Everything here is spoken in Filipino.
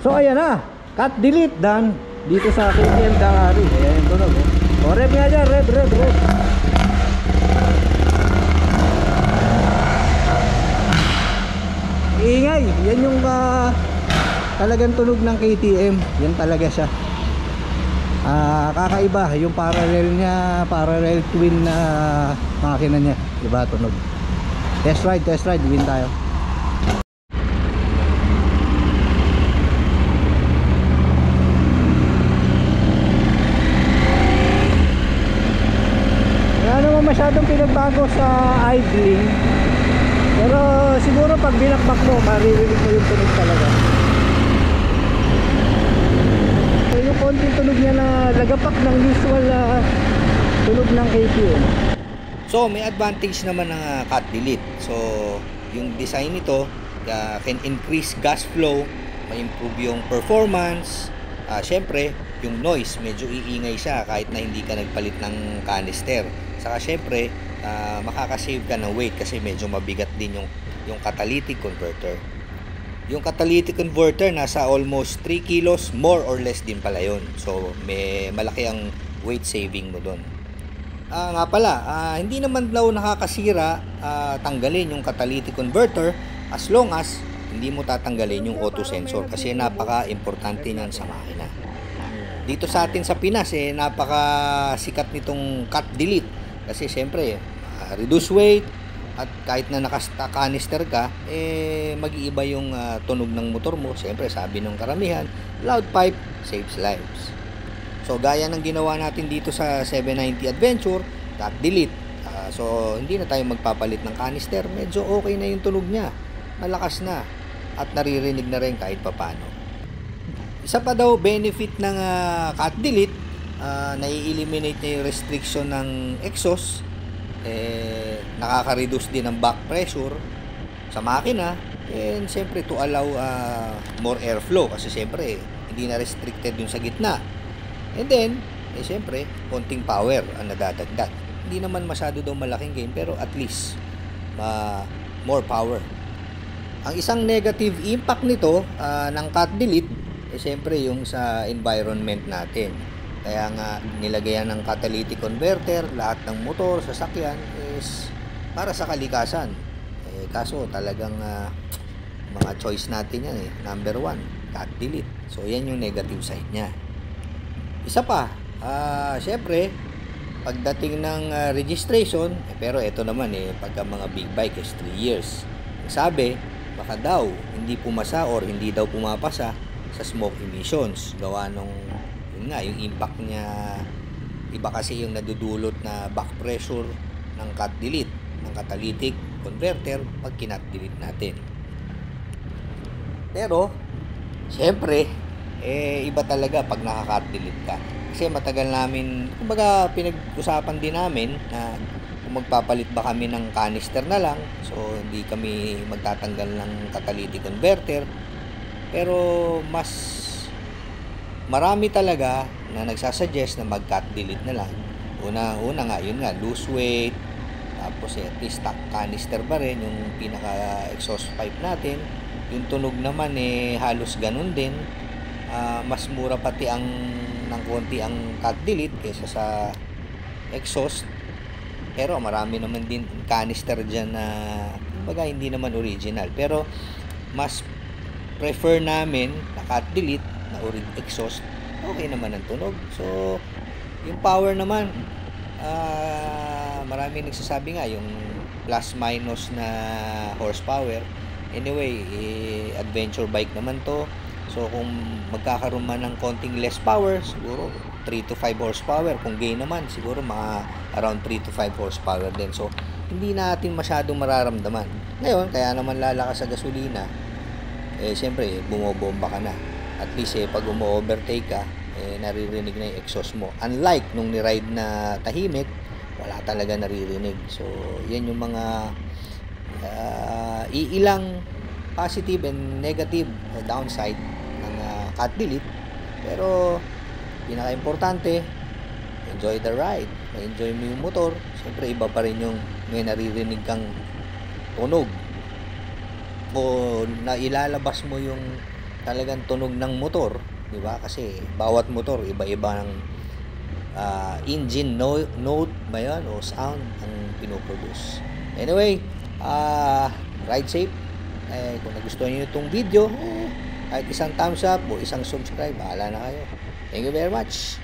So ayan na, cut delete done dito sa KTM Dakari. Ayan yung tunog. O rev nga dyan, rev. Iingay, yan yung talagang tunog ng KTM. Yan talaga siya. Kakaiba yung parallel niya, parallel twin na makina niya. Iba tunog. Test ride, win tayo. Wala naman masyadong pinagbago sa idling. Pero siguro pag binakbak mo, maririnig mo yung tunog talaga. So yung konting tunog niya na lagapak ng usual tunog ng KTM. So may advantage naman ng cut delete. So yung design nito can increase gas flow, ma-improve yung performance. Syempre yung noise, medyo iingay siya kahit na hindi ka nagpalit ng canister. Saka syempre makakasave ka ng weight kasi medyo mabigat din yung catalytic converter. Yung catalytic converter nasa almost 3 kilos, more or less din pala yun. So may malaki ang weight saving mo doon. Nga pala, hindi naman daw nakakasira tanggalin yung catalytic converter as long as hindi mo tatanggalin yung auto sensor kasi napaka-importante niyan sa makina. Dito sa atin sa Pinas napaka sikat nitong cut delete kasi syempre reduce weight at kahit na naka-canister ka mag-iiba yung tunog ng motor mo. Syempre sabi ng karamihan, loud pipe saves lives. So gaya ng ginawa natin dito sa 790 Adventure, cut delete. So hindi na tayo magpapalit ng canister, medyo okay na yung tunog niya, malakas na at naririnig na rin kahit papano. Isa pa daw benefit ng cut delete, nai-eliminate niya yung restriction ng exhaust, nakaka-reduce din ng back pressure sa makina, and siyempre to allow more airflow kasi siyempre hindi na restricted yung sa gitna. And then, siyempre, konting power ang nadadagdag. Hindi naman masyado daw malaking gain, pero at least, more power. Ang isang negative impact nito, ng cut delete, siyempre yung sa environment natin. Kaya nga, nilagayan ng catalytic converter, lahat ng motor, sasakyan, is para sa kalikasan. Kaso, talagang, mga choice natin yan Number 1, cut delete. So, yan yung negative side niya. Isa pa, syempre, pagdating ng registration, pero ito naman pagka mga big bike is 3 years. Sabi, baka daw hindi pumasa or hindi daw pumapasa sa smoke emissions. Gawa nung, yun nga, yung impact niya, iba kasi yung nadudulot na back pressure ng cut delete, ng catalytic converter pag kinat delete natin. Pero, syempre, iba talaga pag naka-cut delete ka. Kasi matagal namin, kumbaga pinag-usapan din namin na kung magpapalit ba kami ng canister na lang. So, hindi kami magtatanggal ng catalytic converter. Pero, mas marami talaga na nagsasuggest na mag-cut delete na lang. Una nga, yun nga, lose weight. Tapos, at least stock canister ba rin yung pinaka-exhaust pipe natin. Yung tunog naman, halos ganun din. Mas mura pati ng konti ang cut delete kaysa sa exhaust, pero marami naman din canister dyan na baga hindi naman original, pero mas prefer namin na cut delete na exhaust, okay naman ang tunog. So yung power naman, marami nagsasabi nga yung plus minus na horsepower. Anyway, adventure bike naman to. So kung magkakaroon man ng konting less power, siguro 3 to 5 horsepower. Kung gain naman, siguro mga around 3 to 5 horsepower din. So hindi natin masyadong mararamdaman. Ngayon, kaya naman lalakas sa gasolina, siyempre bumobomba ka na. At least pag umo-overtake ka, naririnig na yung exhaust mo. Unlike nung ni-ride na tahimik, wala talaga naririnig. So yan yung mga iilang positive and negative downside ng cut delete. Pero pinaka-importante, enjoy the ride, enjoy mo yung motor. Siyempre iba pa rin yung may naririnig kang tunog o na ilalabas mo yung talagang tunog ng motor, di ba? Kasi bawat motor iba-iba ng engine note ba yan o sound ang pinoproduce. Anyway, ride safe. Kung nagustuhan niyo itong video, kahit isang thumbs up o isang subscribe, bahala na kayo. Thank you very much.